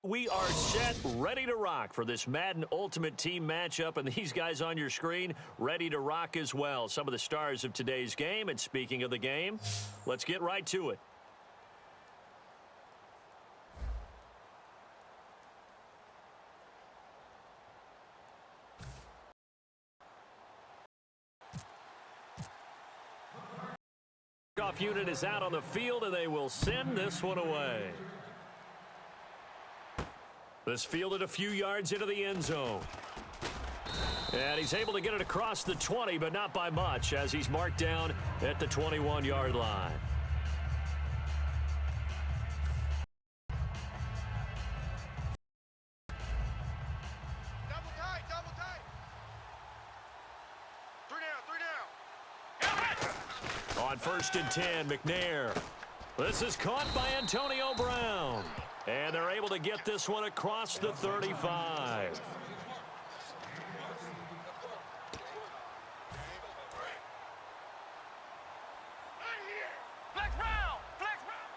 We are set, ready to rock for this Madden Ultimate Team matchup, and these guys on your screen ready to rock as well. Some of the stars of today's game, and speaking of the game, let's get right to it. Off unit is out on the field, and they will send this one away. This fielded a few yards into the end zone. And he's able to get it across the 20, but not by much, as he's marked down at the 21-yard line. Double tight. 3 down. On 1st and 10, McNair. This is caught by Antonio Brown. And they're able to get this one across the 35.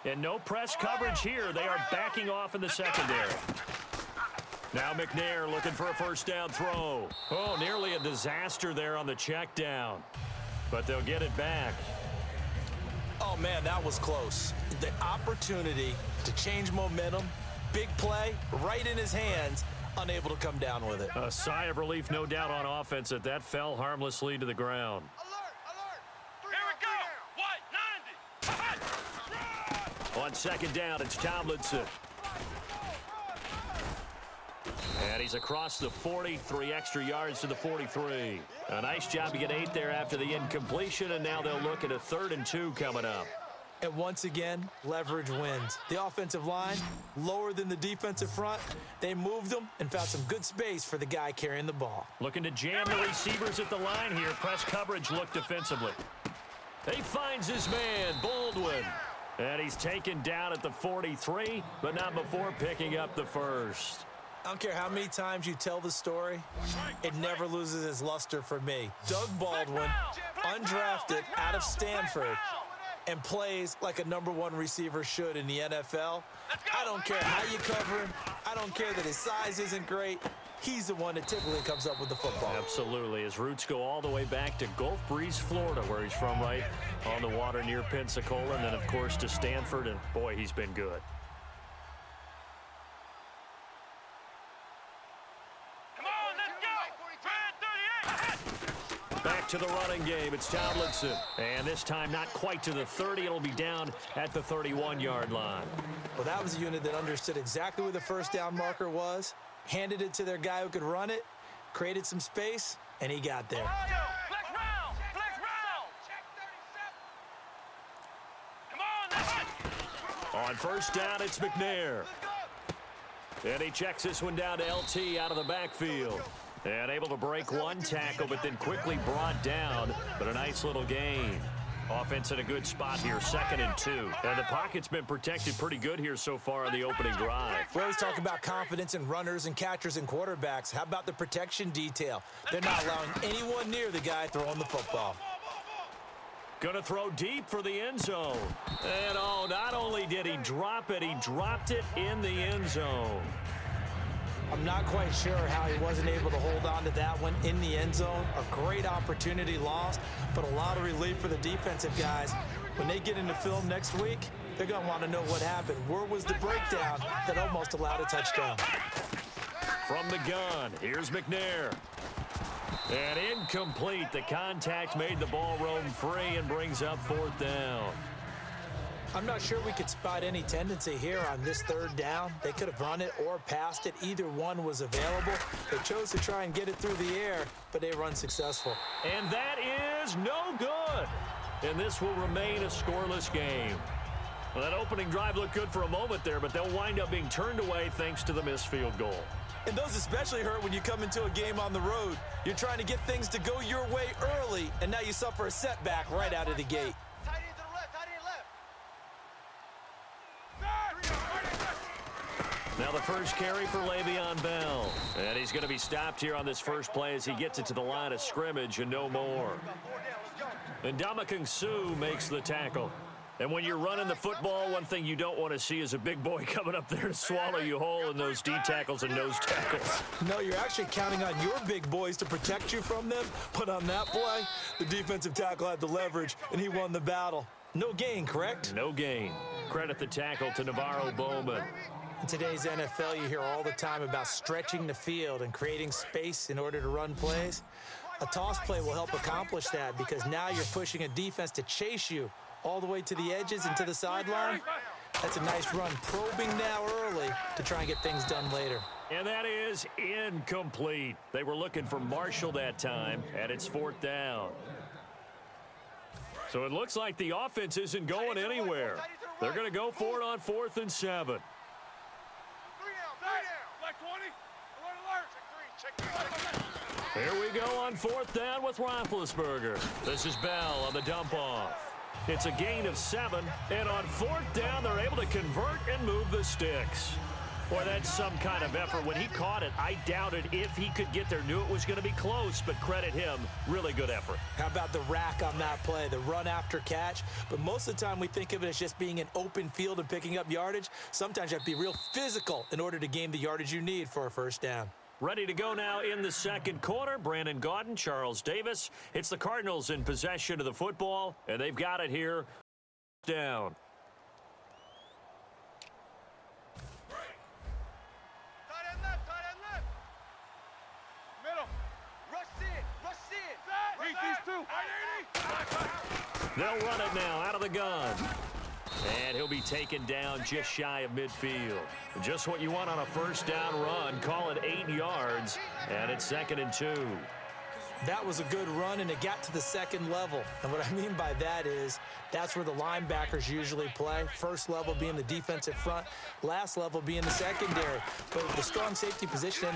And no press coverage here. They are backing off in the secondary. Now McNair looking for a first down throw. Oh, nearly a disaster there on the check down. But they'll get it back. Oh, man, that was close. The opportunity to change momentum, big play, right in his hands, unable to come down with it. A sigh of relief, no doubt, on offense that fell harmlessly to the ground. Alert. Here we go. 90. On 2nd down, it's Tomlinson. And he's across the 40, 3 extra yards to the 43. A nice job to get 8 there after the incompletion, and now they'll look at a 3rd and 2 coming up. And once again, leverage wins. The offensive line, lower than the defensive front. They moved them and found some good space for the guy carrying the ball. Looking to jam the receivers at the line here. Press coverage look defensively. He finds his man, Baldwin. And he's taken down at the 43, but not before picking up the first. I don't care how many times you tell the story, it never loses its luster for me. Doug Baldwin, undrafted out of Stanford, and plays like a #1 receiver should in the NFL. I don't care how you cover him. I don't care that his size isn't great. He's the one that typically comes up with the football. Absolutely. His roots go all the way back to Gulf Breeze, Florida, where he's from, right on the water near Pensacola, and then, of course, to Stanford, and, boy, he's been good. Come on, let's go. Red to the running game. It's Tomlinson. And this time not quite to the 30. It'll be down at the 31-yard line. Well, that was a unit that understood exactly where the first down marker was, handed it to their guy who could run it, created some space, and he got there. Flex round! Flex round! Check 37. Come on, On first down, it's McNair. And he checks this one down to LT out of the backfield. And able to break one tackle, but then quickly brought down. But a nice little gain. Offense in a good spot here, 2nd and 2. And the pocket's been protected pretty good here so far on the opening drive. We always talk about confidence in runners and catchers and quarterbacks. How about the protection detail? They're not allowing anyone near the guy throwing the football. Going to throw deep for the end zone. And, oh, not only did he drop it, he dropped it in the end zone. I'm not quite sure how he wasn't able to hold on to that one in the end zone. A great opportunity lost, but a lot of relief for the defensive guys. When they get into film next week, they're going to want to know what happened. Where was the breakdown that almost allowed a touchdown? From the gun, here's McNair. And incomplete. The contact made the ball roam free and brings up 4th down. I'm not sure we could spot any tendency here on this 3rd down. They could have run it or passed it. Either one was available. They chose to try and get it through the air, but they were unsuccessful. And that is no good. And this will remain a scoreless game. Well, that opening drive looked good for a moment there, but they'll wind up being turned away thanks to the missed field goal. And those especially hurt when you come into a game on the road. You're trying to get things to go your way early, and now you suffer a setback right out of the gate. Tight end to the left, tight end left. Now the first carry for Le'Veon Bell. And he's going to be stopped here on this first play as he gets it to the line of scrimmage and no more. And Ndamukong Suh makes the tackle. And when you're running the football, one thing you don't want to see is a big boy coming up there to swallow you whole in those D tackles and nose tackles. No, you're actually counting on your big boys to protect you from them. But on that play, the defensive tackle had the leverage, and he won the battle. No gain, correct? No gain. Credit the tackle to Navarro Bowman. In today's NFL, you hear all the time about stretching the field and creating space in order to run plays. A toss play will help accomplish that because now you're pushing a defense to chase you all the way to the edges and to the sideline. That's a nice run, probing now early to try and get things done later. And that is incomplete. They were looking for Marshall that time, and it's 4th down. So it looks like the offense isn't going anywhere. They're going to go for it on 4th and 7. 3 down, 3 down. Like 20. Alert, alert. Check 3. Here we go on 4th down with Roethlisberger. This is Bell on the dump off. It's a gain of 7, and on 4th down, they're able to convert and move the sticks. Boy, that's some kind of effort. When he caught it, I doubted if he could get there. Knew it was going to be close, but credit him. Really good effort. How about the rack on that play, the run after catch? But most of the time we think of it as just being an open field and picking up yardage. Sometimes you have to be real physical in order to gain the yardage you need for a first down. Ready to go now in the second quarter. Brandon Gaudin, Charles Davis. It's the Cardinals in possession of the football, and they've got it here. Down. Tight end left, tight end left. Middle. Rush in. Beat these two. They'll run it now out of the gun. And he'll be taken down just shy of midfield. Just what you want on a first down run. Call it 8 yards, and it's 2nd and 2. That was a good run, and it got to the second level. And what I mean by that is that's where the linebackers usually play. First level being the defensive front, last level being the secondary. But with the strong safety position,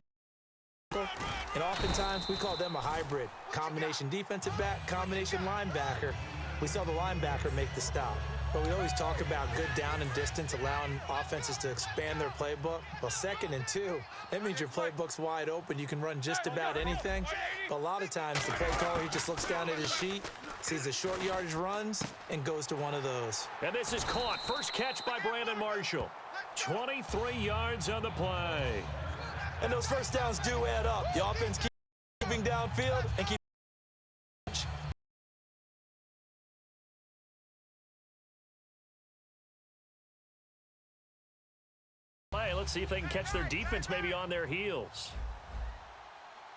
and oftentimes we call them a hybrid. Combination defensive back, combination linebacker. We saw the linebacker make the stop. But we always talk about good down and distance, allowing offenses to expand their playbook. Well, 2nd and 2, that means your playbook's wide open. You can run just about anything. But a lot of times, the play caller, he just looks down at his sheet, sees the short yardage runs, and goes to one of those. And this is caught. First catch by Brandon Marshall. 23 yards on the play. And those first downs do add up. The offense keeps moving downfield and keep. Let's see if they can catch their defense maybe on their heels.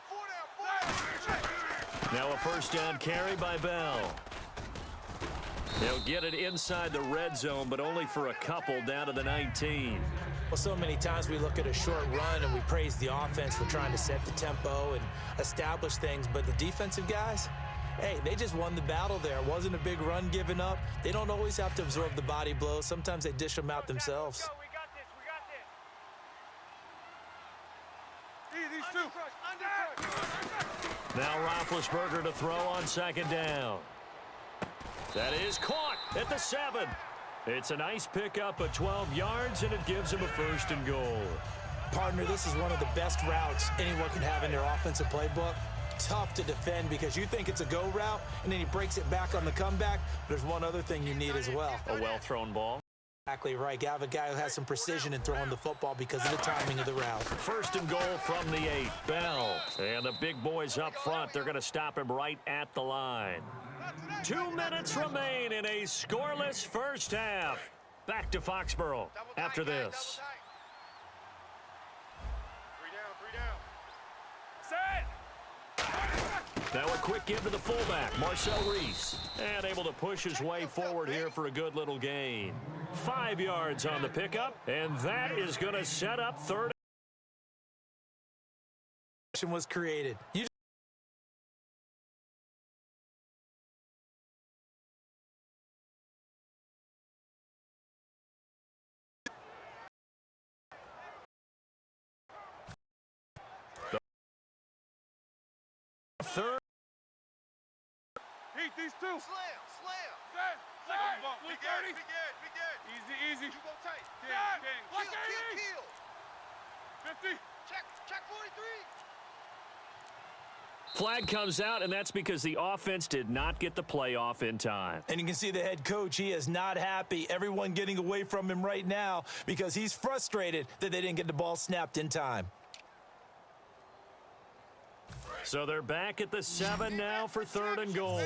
4 down, 4 down. Now a first down carry by Bell. They'll get it inside the red zone, but only for a couple down to the 19. Well, so many times we look at a short run and we praise the offense for trying to set the tempo and establish things, but the defensive guys, hey, they just won the battle there. It wasn't a big run given up. They don't always have to absorb the body blows. Sometimes they dish them out themselves. We got this. These two. Now Roethlisberger to throw on second down. That is caught at the 7. It's a nice pickup of 12 yards, and it gives him a first and goal. Partner, this is one of the best routes anyone can have in their offensive playbook. Tough to defend because you think it's a go route, and then he breaks it back on the comeback. There's one other thing you need as well. A well-thrown ball. Exactly right. You have a guy who has some precision in throwing the football because of the timing of the route. First and goal from the 8. Bell. And the big boys up front, they're going to stop him right at the line. 2 minutes remain in a scoreless first half. Back to Foxborough after this. 3 down. Now a quick give to the fullback, Marcel Reese. And able to push his way forward here for a good little gain. 5 yards on the pickup, and that is going to set up third. Was created. Third. Heat these two. Slam. We good. Easy. You go tight. Kill. 50. Check 43. Flag comes out, and that's because the offense did not get the play off in time. And you can see the head coach, he is not happy. Everyone getting away from him right now because he's frustrated that they didn't get the ball snapped in time. So they're back at the 7 now for third and goal.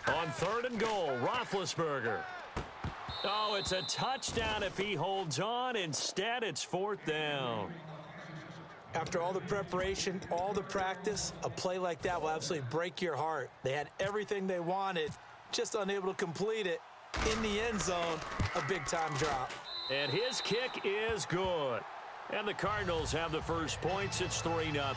On third and goal, Roethlisberger. Oh, it's a touchdown if he holds on. Instead, it's fourth down. After all the preparation, all the practice, a play like that will absolutely break your heart. They had everything they wanted, just unable to complete it. In the end zone, a big-time drop. And his kick is good. And the Cardinals have the first points. It's 3-0.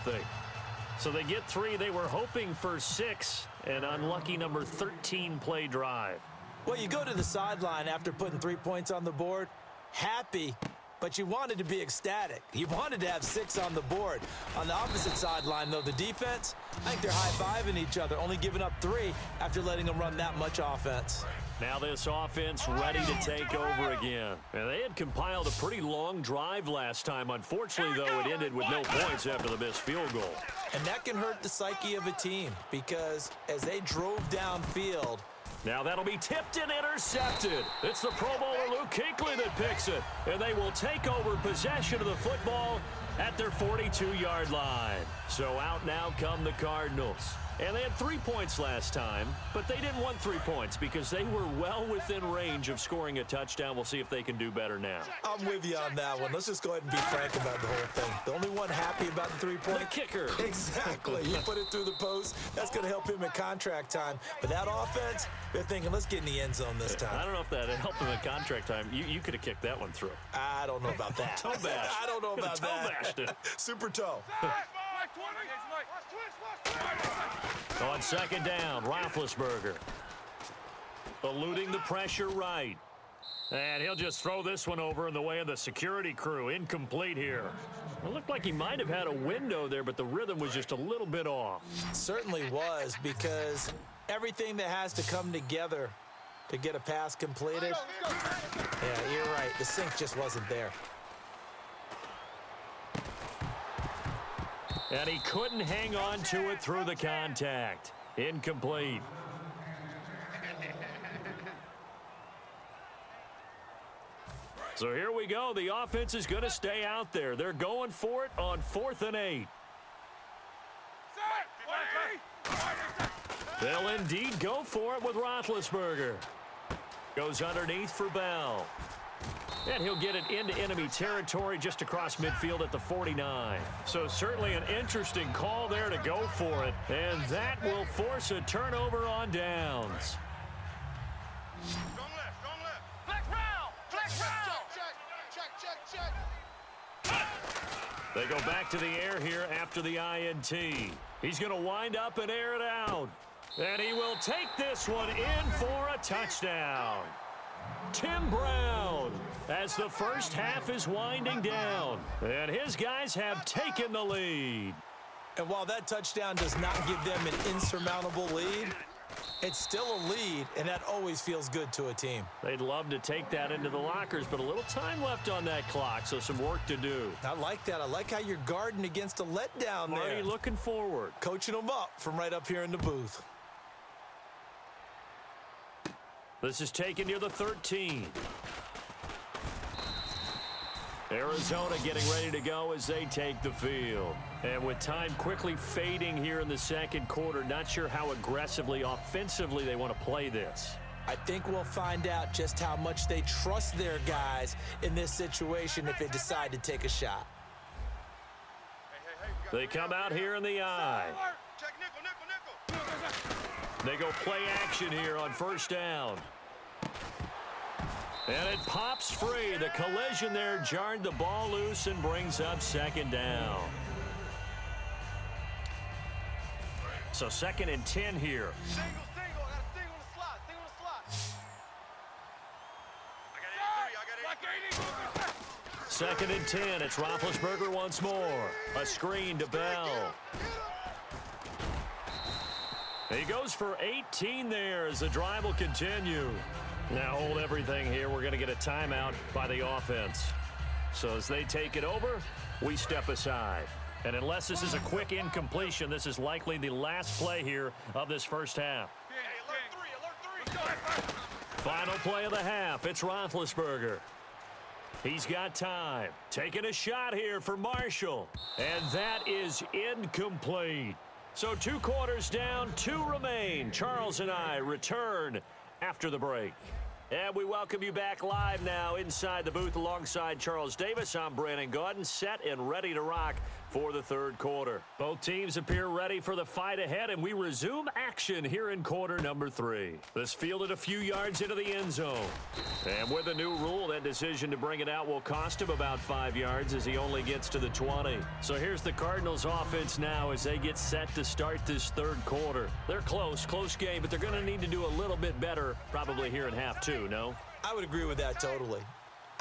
So they get 3. They were hoping for 6. An unlucky number 13 play drive. Well, you go to the sideline after putting 3 points on the board, happy, but you wanted to be ecstatic. You wanted to have 6 on the board. On the opposite sideline, though, the defense, I think they're high-fiving each other, only giving up 3 after letting them run that much offense. Now this offense ready to take over again. And they had compiled a pretty long drive last time. Unfortunately, though, it ended with no points after the missed field goal. And that can hurt the psyche of a team because as they drove downfield. Now that'll be tipped and intercepted. It's the Pro Bowler Luke Kuechly that picks it. And they will take over possession of the football at their 42-yard line. So out now come the Cardinals. And they had 3 points last time, but they didn't want 3 points because they were well within range of scoring a touchdown. We'll see if they can do better now. I'm with you on that one. Let's just go ahead and be frank about the whole thing. The only one happy about the 3-point? The kicker. Exactly. He put it through the post. That's going to help him at contract time. But that offense, they're thinking, let's get in the end zone this time. I don't know if that helped him at contract time. You could have kicked that one through. I don't know about that. Toe bash. I don't know about toe that. bashed it. Super toe. On second down, Roethlisberger. Eluding the pressure right. And he'll just throw this one over in the way of the security crew. Incomplete here. It looked like he might have had a window there, but the rhythm was just a little bit off. Certainly was, because everything that has to come together to get a pass completed. Yeah, you're right. The sync just wasn't there. And he couldn't hang on to it through the contact. Incomplete. So here we go. The offense is going to stay out there. They're going for it on 4th and 8. They'll indeed go for it with Roethlisberger. Goes underneath for Bell. And he'll get it into enemy territory just across midfield at the 49. So certainly an interesting call there to go for it. And that will force a turnover on downs. Strong left. Flex round. Check. They go back to the air here after the INT. He's going to wind up and air it out. And he will take this one in for a touchdown. Tim Brown, as the first half is winding down. And his guys have taken the lead. And while that touchdown does not give them an insurmountable lead, it's still a lead, and that always feels good to a team. They'd love to take that into the lockers, but a little time left on that clock, so some work to do. I like that. I like how you're guarding against a letdown there. Marty looking forward. Coaching them up from right up here in the booth. This is taken near the 13. Arizona getting ready to go as they take the field. And with time quickly fading here in the second quarter, not sure how aggressively, offensively they want to play this. I think we'll find out just how much they trust their guys in this situation if they decide to take a shot. They come out here in the eye. Check nickel. They go play action here on first down. And it pops free. The collision there jarred the ball loose and brings up second down. So 2nd and 10 here. Single. I got a single on the slot. I got 83. 2nd and 10. It's Roethlisberger once more. A screen to Bell. He goes for 18 there as the drive will continue. Now hold everything here. We're going to get a timeout by the offense. So as they take it over, we step aside. And unless this is a quick incompletion, this is likely the last play here of this first half. Alert 3. Final play of the half. It's Roethlisberger. He's got time. Taking a shot here for Marshall. And that is incomplete. So 2 quarters down, 2 remain. Charles and I return after the break. And we welcome you back live now inside the booth alongside Charles Davis. I'm Brandon Gaudin, set and ready to rock for the third quarter. Both teams appear ready for the fight ahead, and we resume action here in quarter number 3. This fielded a few yards into the end zone. And with a new rule, that decision to bring it out will cost him about 5 yards as he only gets to the 20. So here's the Cardinals offense now as they get set to start this third quarter. They're close game, but they're going to need to do a little bit better probably here in half 2, no? I would agree with that totally.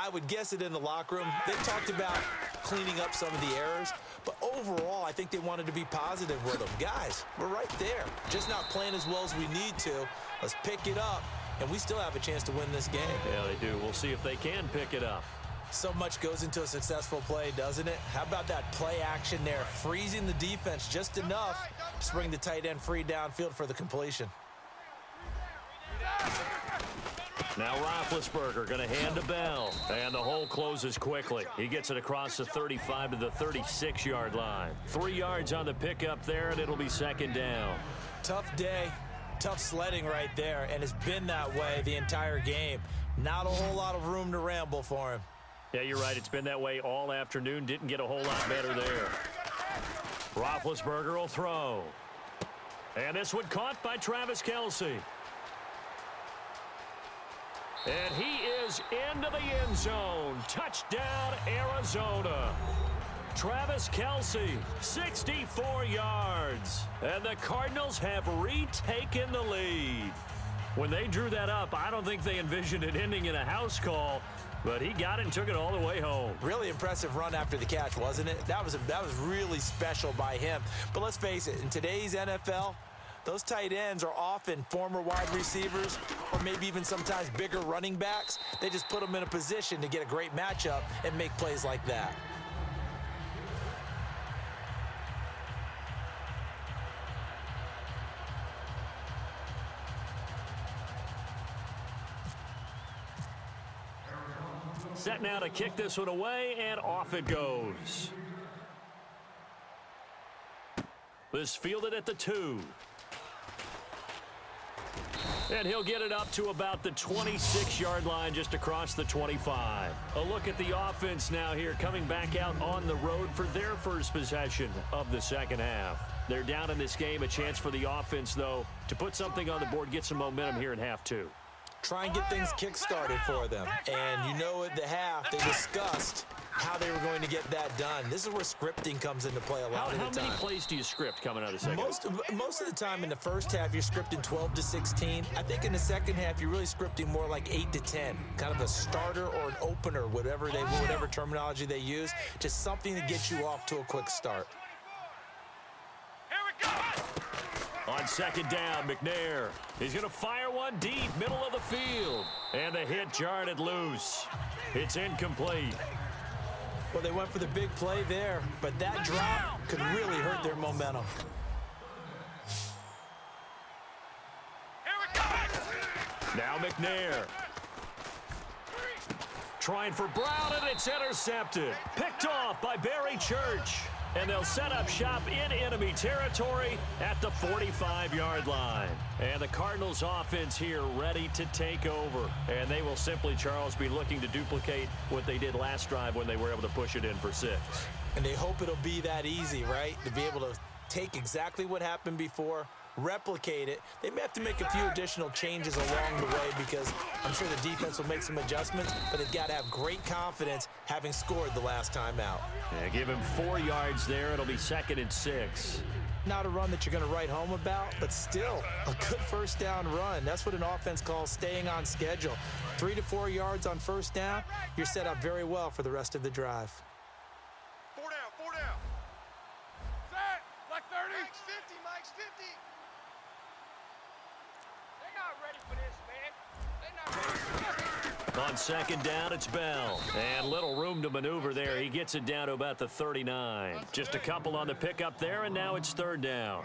I would guess it in the locker room. They talked about cleaning up some of the errors, but overall, I think they wanted to be positive with them. Guys, we're right there. Just not playing as well as we need to. Let's pick it up, and we still have a chance to win this game. Yeah, they do. We'll see if they can pick it up. So much goes into a successful play, doesn't it? How about that play action there, freezing the defense just enough to bring the tight end free downfield for the completion. Now Roethlisberger going to hand to Bell. And the hole closes quickly. He gets it across the 35 to the 36-yard line. 3 yards on the pickup there, and it'll be second down. Tough day, tough sledding right there, and it's been that way the entire game. Not a whole lot of room to ramble for him. Yeah, you're right. It's been that way all afternoon. Didn't get a whole lot better there. Roethlisberger will throw. And this one caught by Travis Kelce. And he is into the end zone. Touchdown, Arizona. Travis Kelce, 64 yards. And the Cardinals have retaken the lead. When they drew that up, I don't think they envisioned it ending in a house call, but he got it and took it all the way home. Really impressive run after the catch, wasn't it? That was really special by him. But let's face it, in today's NFL, those tight ends are often former wide receivers or maybe even sometimes bigger running backs. They just put them in a position to get a great matchup and make plays like that. Set now to kick this one away, and off it goes. This fielded at the 2. And he'll get it up to about the 26-yard line, just across the 25. A look at the offense now here, coming back out on the road for their first possession of the second half. They're down in this game. A chance for the offense, though, to put something on the board, get some momentum here in half two. Try and get things kick-started for them. And you know at the half, they discussed how they were going to get that done. This is where scripting comes into play a lot of the time. How many plays do you script coming out of the second half? Most of the time in the first half, you're scripting 12 to 16. I think in the second half, you're really scripting more like 8 to 10. Kind of a starter or an opener, whatever terminology they use. Just something to get you off to a quick start. On second down, McNair. He's going to fire one deep, middle of the field. And the hit jarred it loose. It's incomplete. Well, they went for the big play there, but that drop could really hurt their momentum. Now McNair. Trying for Brown, and it's intercepted. Picked off by Barry Church. And they'll set up shop in enemy territory at the 45-yard line. And the Cardinals offense here ready to take over. And they will simply, Charles, be looking to duplicate what they did last drive when they were able to push it in for 6. And they hope it'll be that easy, right? To be able to take exactly what happened before, replicate it. They may have to make a few additional changes along the way because I'm sure the defense will make some adjustments, but they've got to have great confidence having scored the last time out. Yeah, give him 4 yards there. It'll be 2nd and 6. Not a run that you're going to write home about, but still a good first down run. That's what an offense calls staying on schedule. 3 to 4 yards on first down, you're set up very well for the rest of the drive. 4 down. Set, like 30. Mike's 50. They're not ready for this, man. They're not ready for this. On second down, it's Bell. And little room to maneuver there. He gets it down to about the 39. Just a couple on the pickup there, and now it's 3rd down.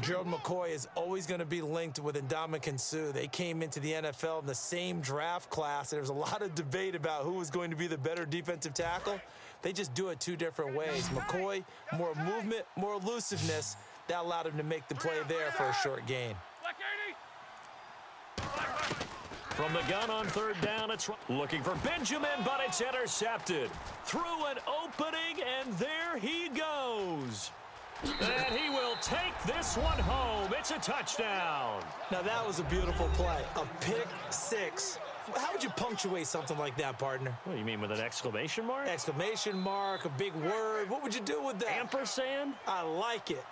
Gerald McCoy is always going to be linked with Ndamukong Suh. They came into the NFL in the same draft class. There was a lot of debate about who was going to be the better defensive tackle. They just do it 2 different ways. McCoy, more movement, more elusiveness. That allowed him to make the play there for a short gain. From the gun on 3rd down, it's looking for Benjamin, but it's intercepted. Through an opening, and there he goes. And he will take this one home. It's a touchdown. Now, that was a beautiful play. A pick 6. How would you punctuate something like that, partner? What do you mean, with an exclamation mark? Exclamation mark, a big word. What would you do with that? Ampersand? I like it.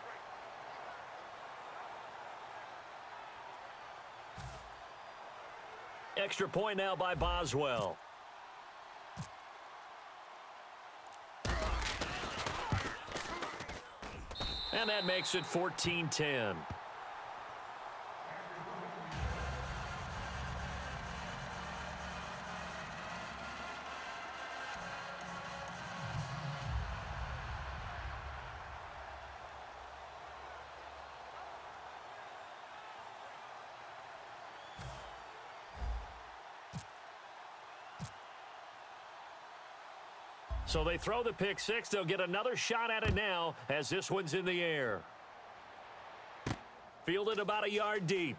Extra point now by Boswell. And that makes it 14-10. So they throw the pick 6. They'll get another shot at it now as this one's in the air. Fielded about a yard deep.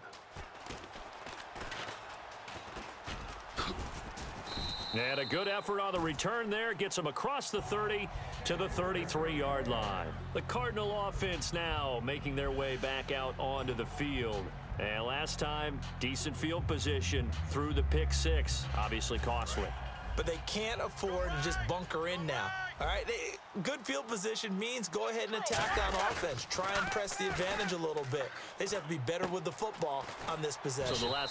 And a good effort on the return there. Gets them across the 30 to the 33-yard line. The Cardinal offense now making their way back out onto the field. And last time, decent field position through the pick 6. Obviously costly. But they can't afford to just bunker in now. All right, good field position means go ahead and attack on offense. Try and press the advantage a little bit. They just have to be better with the football on this possession. So the last